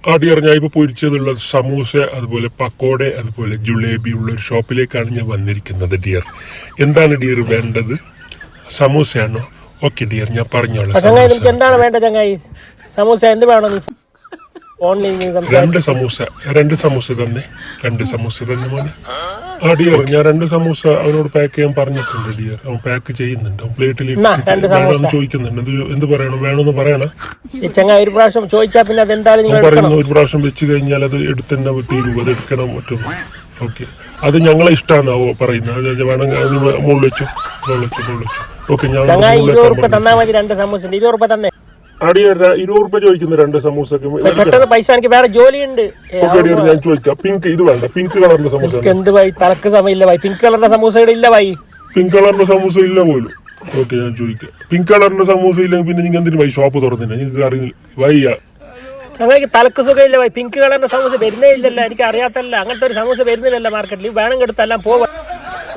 ആ ഡിയർ, ഞാൻ ഇപ്പോൾ പൊരിച്ചതുള്ള സമൂസ, അതുപോലെ പക്കോട, അതുപോലെ ജിലേബി ഉള്ള ഒരു ഷോപ്പിലേക്കാണ് ഞാൻ വന്നിരിക്കുന്നത് ഡിയർ. എന്താണ് ഡിയർ വേണ്ടത്? സമൂസയാണോ? ഓക്കെ ഡിയർ, ഞാൻ പറഞ്ഞോളാം. എന്താണ് വേണ്ടത് ചങ്ങായി? സമൂസ എന്ത് വേണം? രണ്ട് സമൂസ തന്നെ മോനെ. ആ ഡിയർ, ഞാൻ 2 സമൂസ അവനോട് പാക്ക് ചെയ്യാൻ പറഞ്ഞിട്ടുണ്ട് ഡിയർ. അവൻ പാക്ക് ചെയ്യുന്നുണ്ട്. അവൻ പ്ലേറ്റിൽ ചോദിക്കുന്നുണ്ട് എന്ത് പറയണം, വേണമെന്ന് പറയണം. ചങ്ങായി ഒരു പ്രാവശ്യം ചോദിച്ചാൽ പിന്നെ അതെന്തായാലും പറയുന്നു, ഒരു പ്രാവശ്യം വെച്ച് കഴിഞ്ഞാൽ അത് എടുത്തന്നെ തീരും, അത് എടുക്കണം പറ്റും. ഓക്കെ, അത് ഞങ്ങളെ ഇഷ്ടമാണോ പറയുന്നത്? വേണമെങ്കിൽ മുകളിൽ വെച്ചു. ഓക്കെ, ഞാൻ 20 രൂപ തന്നാ മതി. 2 സമൂസ 20 രൂപ തന്നെ. അടിയർ 20 രൂപ ചോദിക്കുന്നു 2 സമൂസക്ക്. പൈസ എനിക്ക് വേറെ ജോലിയുണ്ട്. ഞാൻ ചോദിക്കാം, പിങ്ക് ഇത് വേണ്ട, പിങ്ക് കളറിന്റെ സമൂസ. എന്ത് ഭായി, തലക്ക് സമയമില്ല ഭായി. പിങ്ക് കളറിന്റെ സമൂസ ഇല്ല ഭായി. പിങ്ക് കളറിന്റെ സമൂസ ഇല്ല പോലും. ഓക്കെ, ഞാൻ ചോദിക്കാം, പിങ്ക് കളറിന്റെ സമൂസ ഇല്ലെങ്കിൽ പിന്നെ നിങ്ങൾ എന്തിനു ഭായി ഷോപ്പ് തുറന്നില്ല? നിങ്ങൾക്ക് അറിയില്ല വയ്യ. ചങ്ങായിക്ക് തലക്ക് സുഖമില്ല ഭായി. പിങ്ക് കളറിന്റെ സമൂസ വരുന്നേ ഇല്ലല്ലോ, എനിക്ക് അറിയാത്തല്ല. അങ്ങനത്തെ ഒരു സമൂസ വരുന്നില്ലല്ലോ മാർക്കറ്റിൽ. വേണമെങ്കിൽ എടുത്തെല്ലാം പോവാ.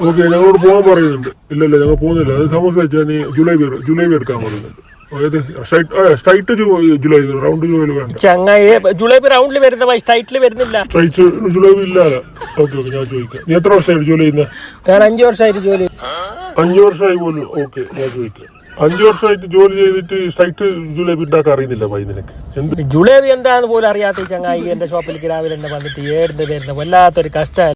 ഓക്കെ, ഞങ്ങളോട് പോകാൻ പറയുന്നുണ്ട്. ഇല്ലല്ല, ഞങ്ങൾ പോകുന്നില്ല. അത് സമൂസ വെച്ചാൽ നീ ജുലേബി എടുക്കാൻ പറയുന്നുണ്ട്. സ്ട്രൈറ്റ് ജുലേബി, റൗണ്ട് ജുലേബി വേണ്ട ചങ്ങായി. ജുലേബി റൗണ്ടിൽ വരുന്ന ഭായി, സ്ട്രൈറ്റിൽ വരുന്നില്ല. സ്ട്രൈറ്റ് ജുലേബി ഇല്ലാതെ. ഓക്കെ, ഞാൻ ചോദിക്കാം, നീ എത്ര വർഷമായിട്ട് ജോലി ചെയ്യുന്നത്? ഞാൻ 5 വർഷമായിട്ട് ജോലി. 5 വർഷമായി പോലും. ഓക്കെ, ഞാൻ ചോദിക്കാം, 5 വർഷമായിട്ട് ജോലി ചെയ്തിട്ട് സ്ട്രൈറ്റ് ജുലേബി ഉണ്ടാക്കാൻ അറിയുന്നില്ല ഭായി നിനക്ക്? എന്ത് ജുലേബി എന്താന്ന് പോലും അറിയാത്ത ചങ്ങായി എന്റെ ഷോപ്പിലേക്ക് രാവിലെ തന്നെ വന്നിട്ട് ഏടുന്ന് വരുന്ന വല്ലാത്തൊരു കഷ്ടം.